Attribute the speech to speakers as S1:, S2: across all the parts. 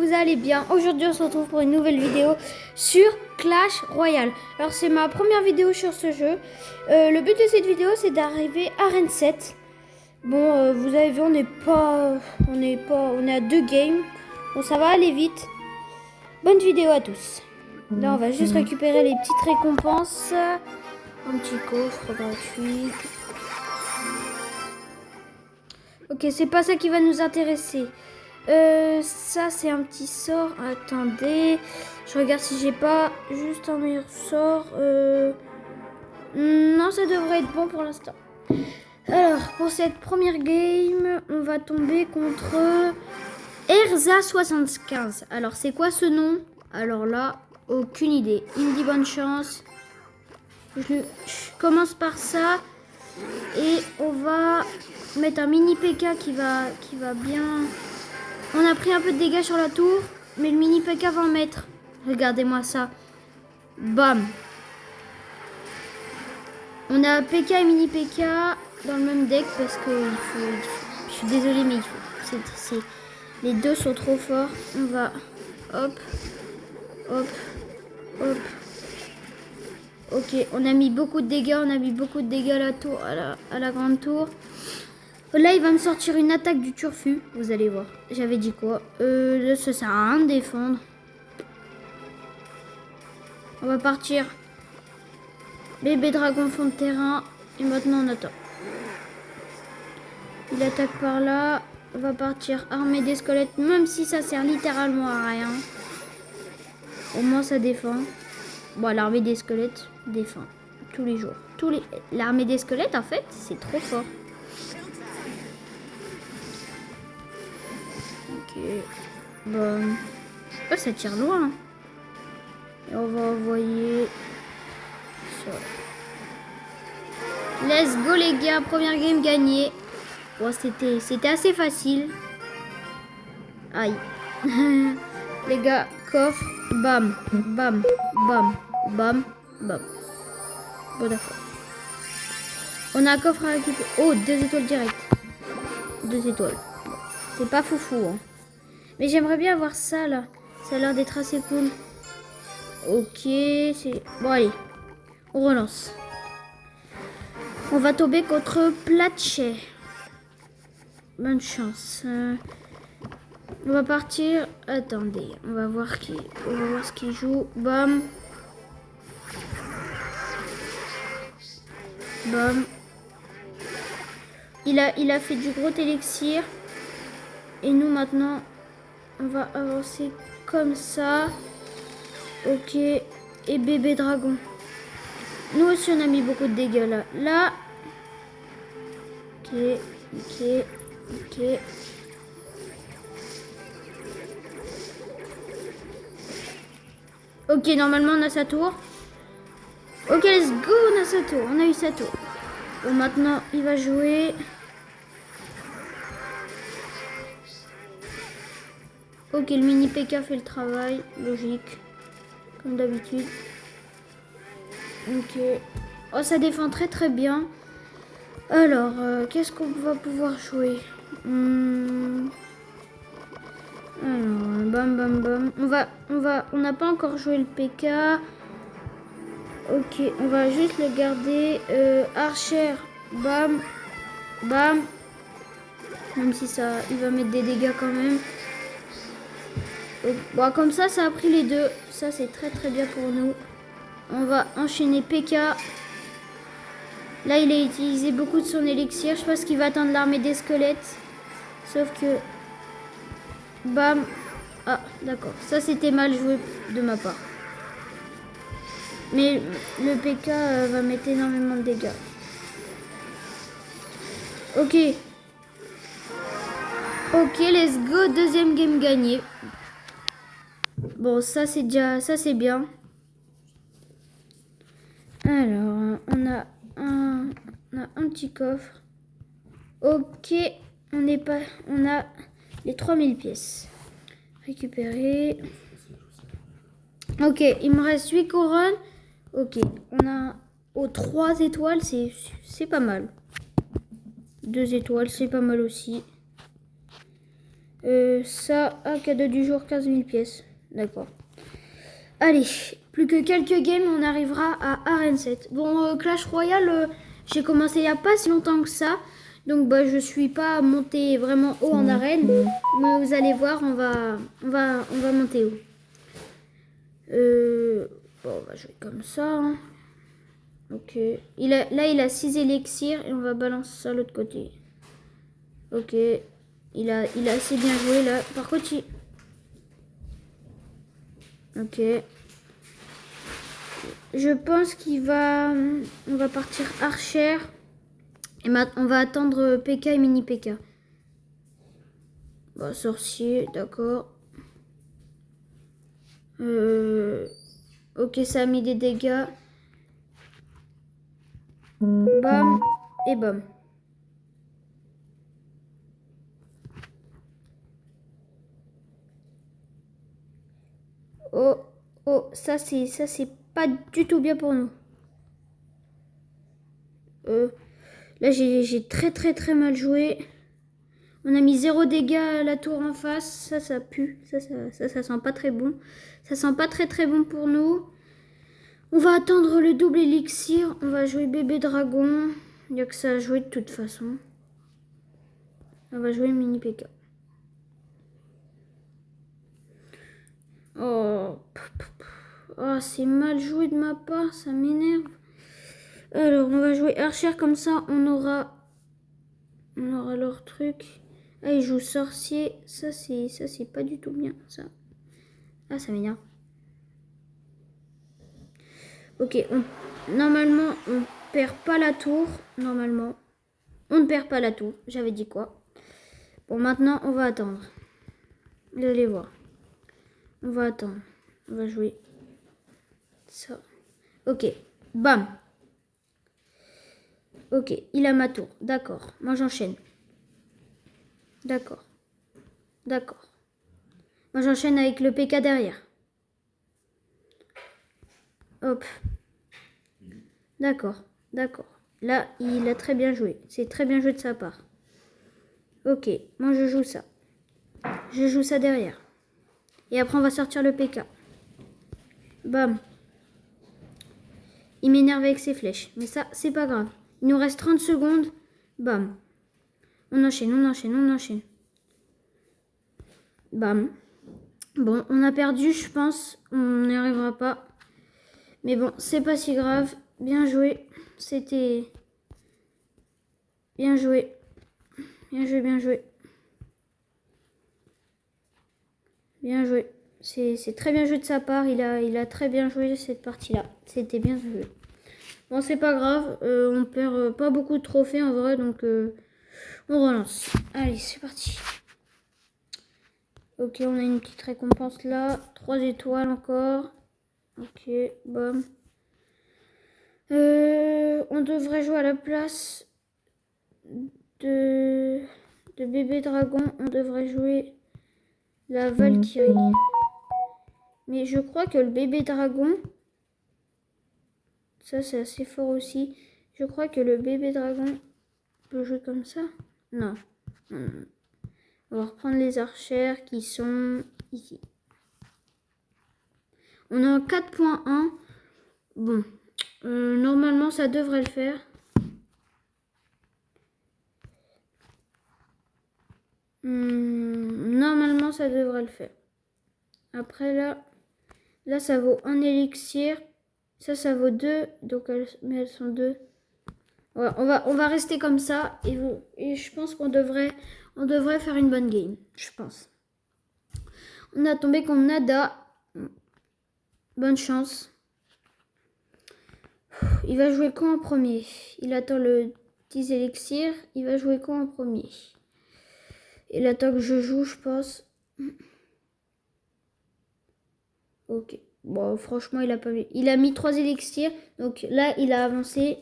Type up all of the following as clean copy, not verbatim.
S1: vous allez bien. Aujourd'hui on se retrouve pour une nouvelle vidéo sur Clash Royale. Alors c'est ma première vidéo sur ce jeu. Le but de cette vidéo c'est d'arriver à Arène 7. Bon vous avez vu on est à 2 games. Bon ça va aller vite. Bonne vidéo à tous. Là on va juste récupérer les petites récompenses. Un petit coffre gratuit. Ok, c'est pas ça qui va nous intéresser. Ça c'est un petit sort. Attendez, je regarde si j'ai pas juste un meilleur sort. Non, ça devrait être bon pour l'instant. Alors, pour cette première game, on va tomber contre Erza75. Alors, c'est quoi ce nom? Alors là, aucune idée. Il me dit bonne chance. Je commence par ça. Et on va mettre un mini PK qui va bien. On a pris un peu de dégâts sur la tour, mais le mini PK va en mettre. Regardez-moi ça. Bam. On a PK et mini PK dans le même deck parce que il faut. Je suis désolée, mais il faut. Les deux sont trop forts. On va. Hop. Hop. Hop. Ok, on a mis beaucoup de dégâts. On a mis beaucoup de dégâts à la tour, à la grande tour. Là, il va me sortir une attaque du turfu. Vous allez voir. J'avais dit quoi? Là, ça sert à rien de défendre. On va partir. Bébé dragon fond de terrain. Et maintenant, on attend. Il attaque par là. On va partir armée des squelettes. Même si ça sert littéralement à rien. Au moins, ça défend. Bon, l'armée des squelettes défend. Tous les jours. L'armée des squelettes, en fait, c'est trop fort. Ok. Bon. Oh, ça tire loin. Et on va envoyer ça. Let's go les gars. Première game gagnée. Bon, c'était assez facile. Aïe. Les gars, coffre. Bam. Bam. Bam. Bam. Bam. Bon d'accord. On a un coffre à récupérer. Oh, 2 étoiles direct. 2 étoiles. C'est pas foufou, hein. Mais j'aimerais bien avoir ça, là. Ça a l'air d'être assez cool. Ok, c'est... Bon, allez. On relance. On va tomber contre Platchet. Bonne chance. On va partir... Attendez, on va voir ce qu'il joue. Bam. Bam. Il a fait du gros élixir. Et nous, maintenant... On va avancer comme ça. Ok. Et bébé dragon. Nous aussi, on a mis beaucoup de dégâts là. Là. Ok. Ok. Ok. Ok, normalement, on a sa tour. Ok, let's go. On a sa tour. On a eu sa tour. Bon, maintenant, il va jouer... Ok, le mini PK fait le travail, logique, comme d'habitude. Ok. Oh, ça défend très très bien. Alors, qu'est-ce qu'on va pouvoir jouer? Alors, bam bam bam. On n'a pas encore joué le PK. Ok, on va juste le garder. Archer, bam, bam. Même si ça, il va mettre des dégâts quand même. Bon, comme ça a pris les deux. Ça, c'est très très bien pour nous. On va enchaîner PK. Là, il a utilisé beaucoup de son élixir. Je pense qu'il va attendre l'armée des squelettes. Sauf que... Bam. Ah, d'accord. Ça, c'était mal joué de ma part. Mais le PK va mettre énormément de dégâts. Ok. Ok, let's go. Deuxième game gagnée. Bon, ça c'est bien. Alors, on a un petit coffre. Ok, on a les 3000 pièces. Récupérer. Ok, il me reste 8 couronnes. Ok, on a aux 3 étoiles, c'est pas mal. 2 étoiles, c'est pas mal aussi. Ça, cadeau du jour, 15 000 pièces. D'accord. Allez, plus que quelques games, on arrivera à Arène 7. Bon, Clash Royale, j'ai commencé il n'y a pas si longtemps que ça. Donc, bah, je suis pas monté vraiment haut en arène. Mais vous allez voir, on va monter haut. Bon, on va jouer comme ça. Hein. Ok. Là, il a 6 élixirs et on va balancer ça de l'autre côté. Ok. Il a assez bien joué là. Par contre, ok. Je pense on va partir archer. Et on va attendre PK et mini PK. Bon, sorcier, d'accord. Ok, ça a mis des dégâts. Bam et bam. Oh, oh, ça c'est pas du tout bien pour nous. Là j'ai très mal joué. On a mis 0 dégâts à la tour en face. Ça pue. Ça sent pas très bon. Ça sent pas très bon pour nous. On va attendre le double élixir. On va jouer bébé dragon. Il n'y a que ça à jouer de toute façon. On va jouer mini PK. Oh, c'est mal joué de ma part. Ça m'énerve. Alors, on va jouer archer comme ça. On aura leur truc. Ah, il joue sorcier. Ça, c'est pas du tout bien, ça. Ah, ça m'énerve. Ok, normalement, on perd pas la tour. Normalement, on ne perd pas la tour. J'avais dit quoi? Bon, maintenant, on va attendre. Vous allez voir. On va attendre. On va jouer ça. Ok, bam. Ok, il a ma tour. D'accord, moi j'enchaîne. D'accord. Moi j'enchaîne avec le PK derrière. Hop. D'accord. Là, il a très bien joué. C'est très bien joué de sa part. Ok, moi je joue ça. Je joue ça derrière. Et après on va sortir le PK. Bam. Il m'énerve avec ses flèches. Mais ça, c'est pas grave. Il nous reste 30 secondes. Bam. On enchaîne. Bam. Bon, on a perdu, je pense. On n'y arrivera pas. Mais bon, c'est pas si grave. Bien joué. C'était... Bien joué. C'est très bien joué de sa part. Il a très bien joué cette partie-là. C'était bien joué. Bon, c'est pas grave. On perd pas beaucoup de trophées en vrai. Donc, on relance. Allez, c'est parti. Ok, on a une petite récompense là. 3 étoiles encore. Ok, bam. On devrait jouer à la place de bébé dragon. On devrait jouer la Valkyrie. Mais je crois que le bébé dragon, ça c'est assez fort aussi. Je crois que le bébé dragon peut jouer comme ça. Non. On va reprendre les archères qui sont ici. On est en 4.1. Bon. Normalement, ça devrait le faire. Normalement, ça devrait le faire. Après, là ça vaut un élixir. Ça vaut 2. Donc, elles sont 2. Ouais, on va rester comme ça. Et je pense qu'on devrait faire une bonne game. Je pense. On a tombé contre Nada. Bonne chance. Il va jouer quand en premier? Il attend le 10 élixir. Il va jouer quand en premier? Il attend que je joue, je pense. Ok. Bon, franchement, il a pas vu. Il a mis 3 élixirs. Donc là, il a avancé.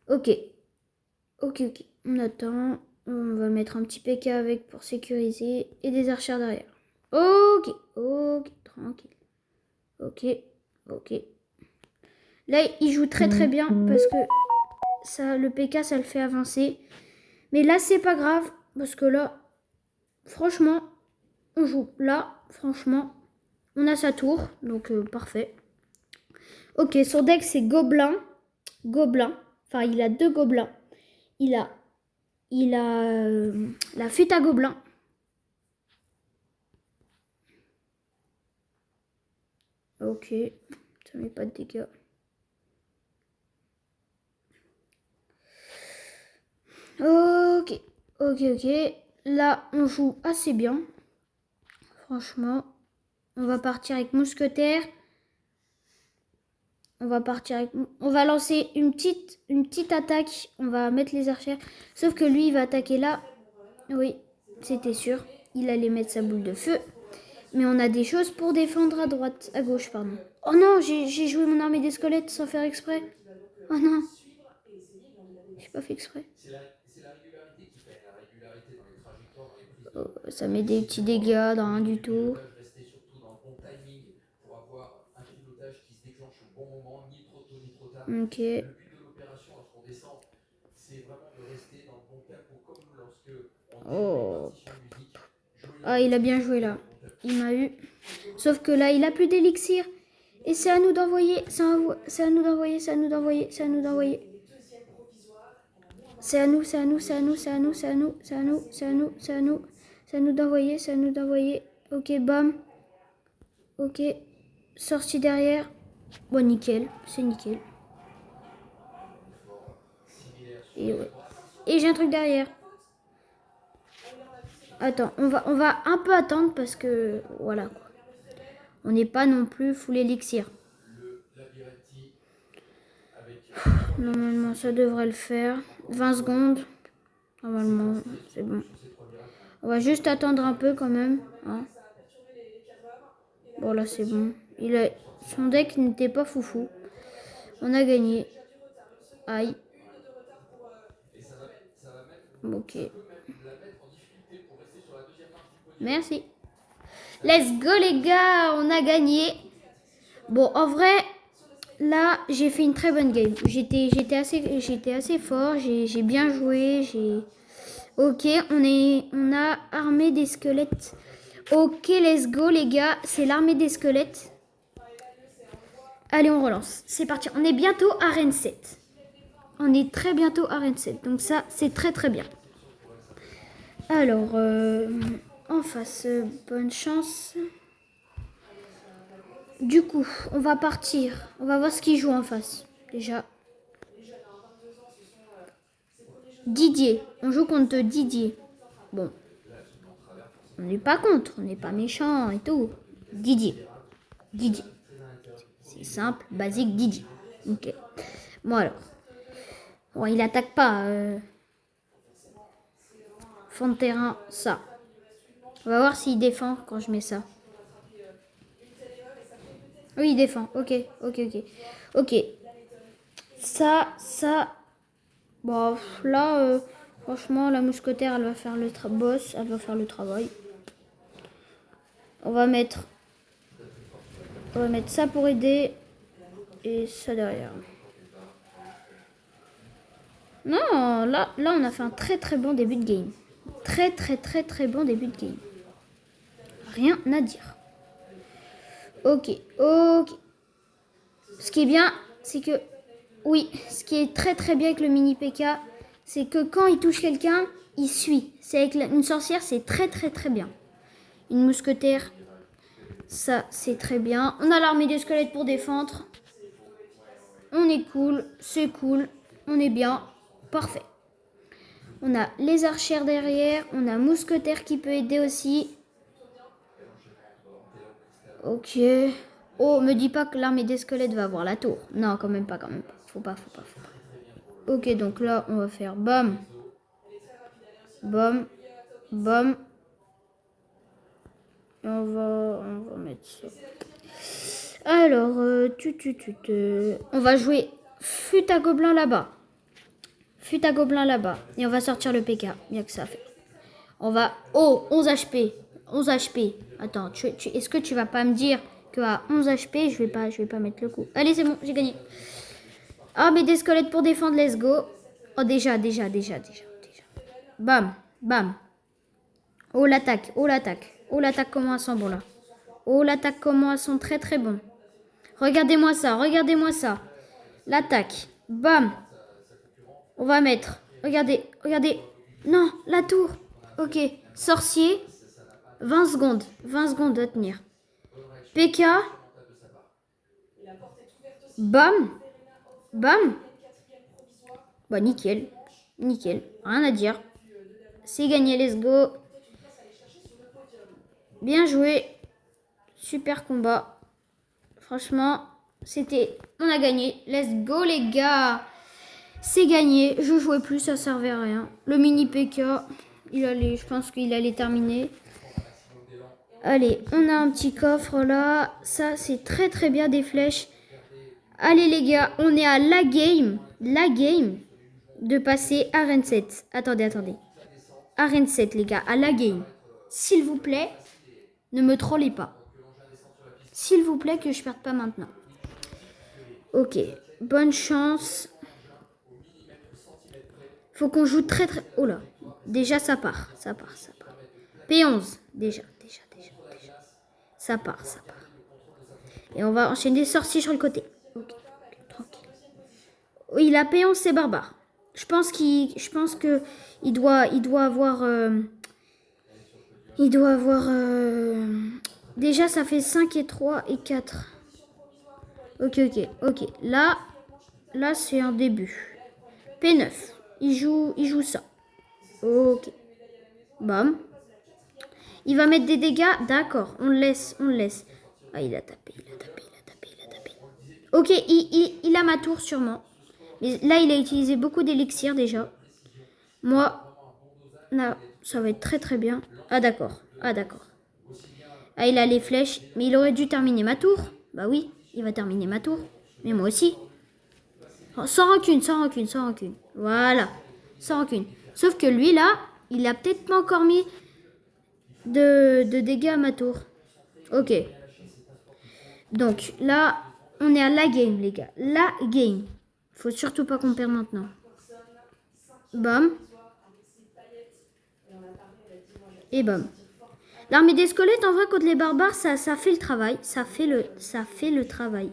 S1: Ok. On attend. On va mettre un petit PK avec pour sécuriser. Et des archères derrière. Ok. Tranquille. Ok. Là, il joue très bien parce que ça, le PK, ça le fait avancer. Mais là, c'est pas grave parce que là, franchement, on joue. Là, franchement, on a sa tour. Donc, parfait. Ok, son deck, c'est gobelin. Gobelin. Enfin, il a 2 gobelins. Il a la fuite à gobelin. Ok, ça met pas de dégâts. Ok, ok. Là, on joue assez bien. Franchement, on va partir avec mousquetaire. On va lancer une petite attaque. On va mettre les archères. Sauf que lui, il va attaquer là. Oui, c'était sûr. Il allait mettre sa boule de feu. Mais on a des choses pour défendre à gauche, pardon. Oh non, j'ai joué mon armée des squelettes sans faire exprès. Oh non. J'ai pas fait exprès. Oh, ça met des petits dégâts dans rien du tout. Ok. Oh. Ah, il a bien joué là. Il m'a eu. Sauf que là, il a plus d'élixir. Et c'est à nous d'envoyer. C'est à nous d'envoyer. C'est à nous d'envoyer. C'est à nous d'envoyer. C'est à nous, c'est à nous, c'est à nous, c'est à nous, c'est à nous, c'est à nous, c'est à nous, c'est à nous. C'est à nous d'envoyer, c'est à nous d'envoyer. Ok, bam. Ok. Sortie derrière. Bon, nickel. C'est nickel. Et ouais. Et j'ai un truc derrière. Attends, on va un peu attendre parce que voilà quoi. On n'est pas non plus full élixir. Normalement, ça devrait le faire. 20 secondes. Normalement, c'est bon. On va juste attendre un peu quand même. Hein. Bon, là, c'est bon. Son deck n'était pas foufou. On a gagné. Aïe. Ok. Merci. Let's go les gars, on a gagné. Bon, en vrai, là, j'ai fait une très bonne game. J'étais assez fort, j'ai bien joué, Ok, on a armé des squelettes. Ok, let's go les gars, c'est l'armée des squelettes. Allez, on relance. C'est parti. On est bientôt à Rennes 7. On est très bientôt à Rennes 7. Donc ça, c'est très très bien. Alors, en face, bonne chance. Du coup, on va partir. On va voir ce qu'il joue en face. Déjà. Didier. On joue contre Didier. Bon. On n'est pas contre. On n'est pas méchant et tout. Didier. Didier. C'est simple, basique, Didier. Ok. Bon alors. Bon, il attaque pas. Fond de terrain, ça. On va voir s'il défend quand je mets ça. Oui, il défend. Ok. Ok. Ça. Bon, là, franchement, la mousquetaire, elle va faire le boss. Elle va faire le travail. On va mettre ça pour aider. Et ça derrière. Non, là, on a fait un très très bon début de game. Très bon début de game. Rien à dire. Ok. Ce qui est bien, c'est que... Oui, ce qui est très très bien avec le mini PK, c'est que quand il touche quelqu'un, il suit. C'est avec une sorcière, c'est très très bien. Une mousquetaire, ça c'est très bien. On a l'armée des squelettes pour défendre. On est cool, c'est cool, on est bien, parfait. On a les archères derrière, on a mousquetaire qui peut aider aussi. Ok. Oh, me dis pas que l'armée des squelettes va avoir la tour. Non, quand même pas. Faut pas. Ok, donc là, on va faire bam. Bam. Et on va mettre ça. Alors, on va jouer fut à gobelin là-bas. Et on va sortir le PK. Bien que ça fait. On va... Oh, 11 HP. 11 HP. Attends, est-ce que tu vas pas me dire qu'à 11 HP, je vais pas mettre le coup. Allez, c'est bon, j'ai gagné. Ah, mais des squelettes pour défendre, let's go. Oh, déjà. Bam. Oh, l'attaque. Oh, l'attaque. Oh, l'attaque, comment elles sont bon, là. Oh, l'attaque, comment elles sont très, très bon. Regardez-moi ça. Regardez-moi ça. L'attaque. Bam. On va mettre. Regardez. Regardez. Non, la tour. Ok. Sorcier. 20 secondes. 20 secondes à tenir. PK. Bam. Bam. Bah, nickel. Nickel. Rien à dire. C'est gagné, let's go. Bien joué. Super combat. Franchement, c'était... On a gagné. Let's go, les gars. C'est gagné. Je jouais plus, ça servait à rien. Le mini PK, je pense qu'il allait terminer. Allez, on a un petit coffre là. Ça, c'est très très bien des flèches. Allez, les gars, on est à la game. La game de passer Arène 7. Attendez. Arène 7, les gars, à la game. S'il vous plaît, ne me trollez pas. S'il vous plaît, que je perde pas maintenant. Ok, bonne chance. Faut qu'on joue très très... Oh là, déjà ça part. P11, déjà. Ça part. Et on va enchaîner des sorciers sur le côté. Ok, tranquille. Oui, la P11, c'est barbare. Je pense que il doit avoir... Déjà, ça fait 5 et 3 et 4. Ok. Là c'est un début. P9. Il joue ça. Ok. Bam. Il va mettre des dégâts. D'accord. On le laisse. Ah, il a tapé. Ok, il a ma tour sûrement. Mais là, il a utilisé beaucoup d'élixir déjà. Moi, là, ça va être très très bien. Ah, d'accord. Ah, il a les flèches. Mais il aurait dû terminer ma tour. Bah oui, il va terminer ma tour. Mais moi aussi. Sans rancune. Voilà. Sans rancune. Sauf que lui, là, il a peut-être pas encore mis de dégâts à ma tour. Ok. Donc, là, on est à la game, les gars. La game. Faut surtout pas qu'on perde maintenant. Bam. Et bam. L'armée des squelettes, en vrai, contre les barbares, ça fait le travail. Ça fait le travail.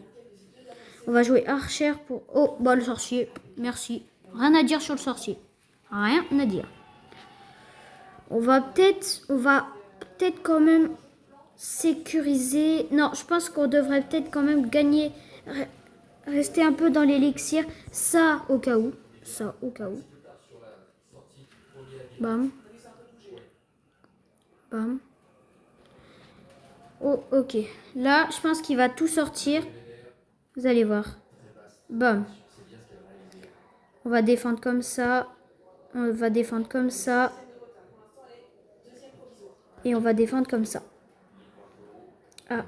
S1: On va jouer archer pour... Oh, bah le sorcier. Merci. Rien à dire sur le sorcier. Rien à dire. On va peut-être quand même sécuriser. Non, je pense qu'on devrait peut-être quand même gagner. Rester un peu dans l'élixir. Ça, au cas où. Bam. Oh, ok. Là, je pense qu'il va tout sortir. Vous allez voir. Bam. On va défendre comme ça. Et on va défendre comme ça. Ah,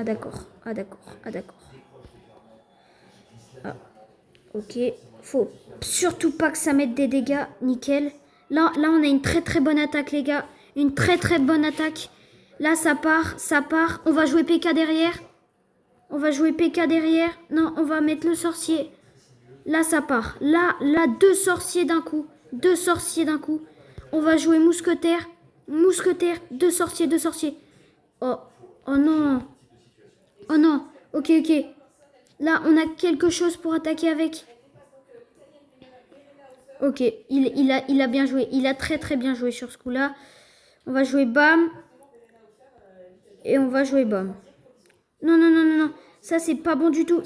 S1: d'accord. Ah, ok. Faut surtout pas que ça mette des dégâts. Nickel. Là, on a une très très bonne attaque, les gars. Une très très bonne attaque. Là, ça part. On va jouer PK derrière. Non, on va mettre le sorcier. Là, ça part. Là, deux sorciers d'un coup. On va jouer mousquetaire. Deux sorciers. Oh non. Ok. Là, on a quelque chose pour attaquer avec. Ok, il a bien joué. Il a très très bien joué sur ce coup-là. On va jouer bam. Et on va jouer bam. Non. Ça, c'est pas bon du tout.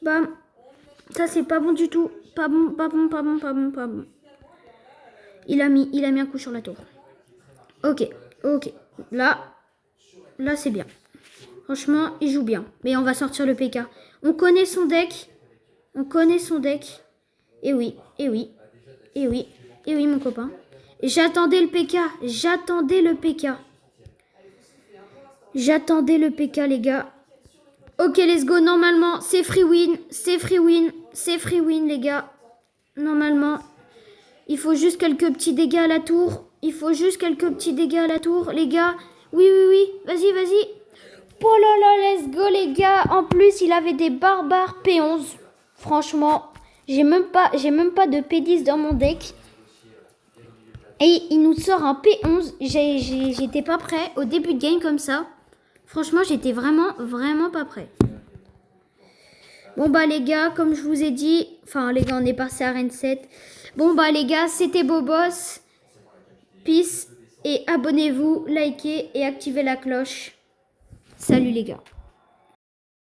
S1: Bam. Ça, c'est pas bon du tout. Pas bon. Il a mis un coup sur la tour. Ok. Là, c'est bien. Franchement, il joue bien. Mais on va sortir le PK. On connaît son deck. Et oui, mon copain. J'attendais le PK, les gars. Ok, let's go. Normalement, c'est free win, les gars. Normalement, il faut juste quelques petits dégâts à la tour. Les gars. Oui. Vas-y. Oh là, let's go, les gars. En plus, il avait des barbares P11. Franchement, j'ai même pas de P10 dans mon deck. Et il nous sort un P11. J'étais pas prêt au début de game comme ça. Franchement, j'étais vraiment pas prêt. Bon bah les gars, comme je vous ai dit, enfin les gars, on est passé à Arène 7. Bon bah les gars, c'était Bobos. Peace et abonnez-vous, likez et activez la cloche. Salut les gars.